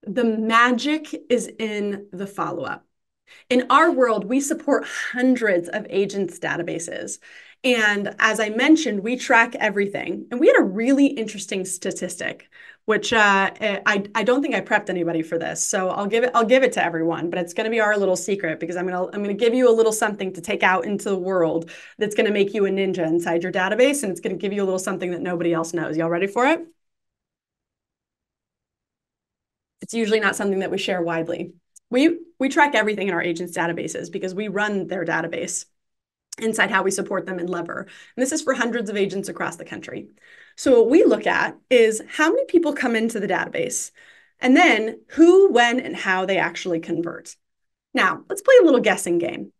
The magic is in the follow-up. In our world, we support hundreds of agents' databases. And as I mentioned, we track everything. And we had a really interesting statistic, which I don't think I prepped anybody for this. So I'll give it to everyone, but it's going to be our little secret because I'm gonna give you a little something to take out into the world that's going to make you a ninja inside your database, and it's going to give you a little something that nobody else knows. Y'all ready for it? It's usually not something that we share widely. We track everything in our agents' databases because we run their database inside how we support them in Lever. And this is for hundreds of agents across the country. So what we look at is how many people come into the database and then who, when, and how they actually convert. Now, let's play a little guessing game.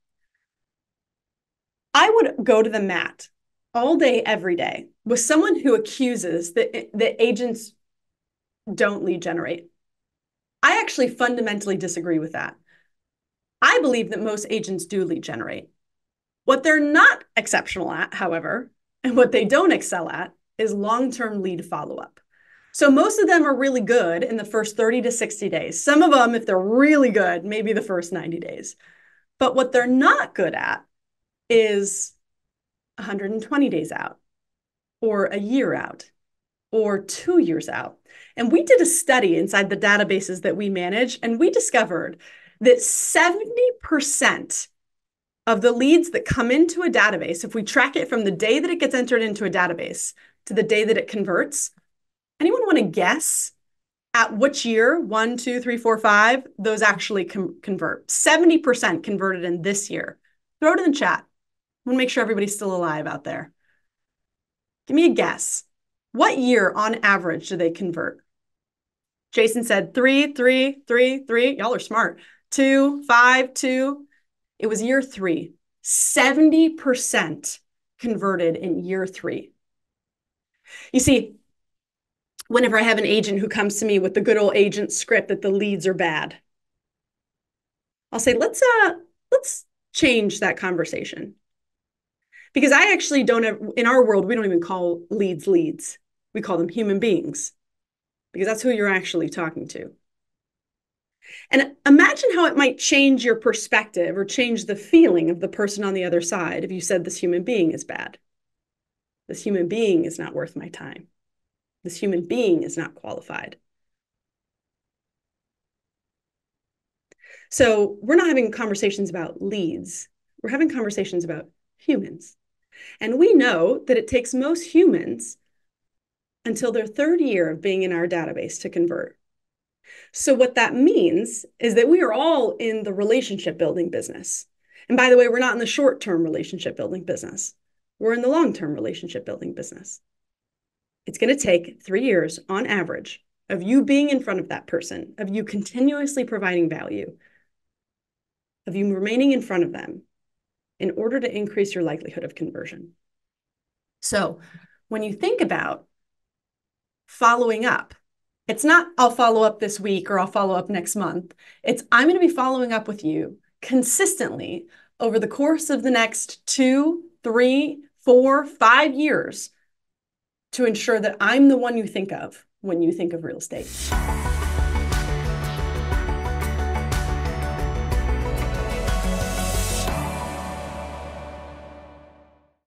I would go to the mat all day, every day with someone who accuses that agents don't lead generate. I actually fundamentally disagree with that. I believe that most agents do lead generate. What they're not exceptional at, however, and what they don't excel at is long-term lead follow-up. So most of them are really good in the first 30 to 60 days. Some of them, if they're really good, maybe the first 90 days. But what they're not good at is 120 days out, or a year out, or 2 years out. And we did a study inside the databases that we manage, and we discovered that 70% of the leads that come into a database, if we track it from the day that it gets entered into a database to the day that it converts, anyone want to guess at which year, 1, 2, 3, 4, 5, those actually convert? 70% converted in this year. Throw it in the chat. I want to make sure everybody's still alive out there. Give me a guess. What year on average do they convert? Jason said 3, 3, 3, 3. Y'all are smart. 2, 5, 2. It was year 3. 70% converted in year 3. You see, whenever I have an agent who comes to me with the good old agent script that the leads are bad, I'll say, let's change that conversation. Because I actually don't have, in our world, we don't even call leads leads. We call them human beings because that's who you're actually talking to. And imagine how it might change your perspective or change the feeling of the person on the other side if you said this human being is bad. This human being is not worth my time. This human being is not qualified. So we're not having conversations about leads. We're having conversations about humans. And we know that it takes most humans until their third year of being in our database to convert. So what that means is that we are all in the relationship building business. And by the way, we're not in the short-term relationship building business. We're in the long-term relationship building business. It's going to take 3 years on average of you being in front of that person, of you continuously providing value, of you remaining in front of them in order to increase your likelihood of conversion. So when you think about following up, it's not I'll follow up this week or I'll follow up next month. It's I'm going to be following up with you consistently over the course of the next 2, 3, 4, 5 years to ensure that I'm the one you think of when you think of real estate.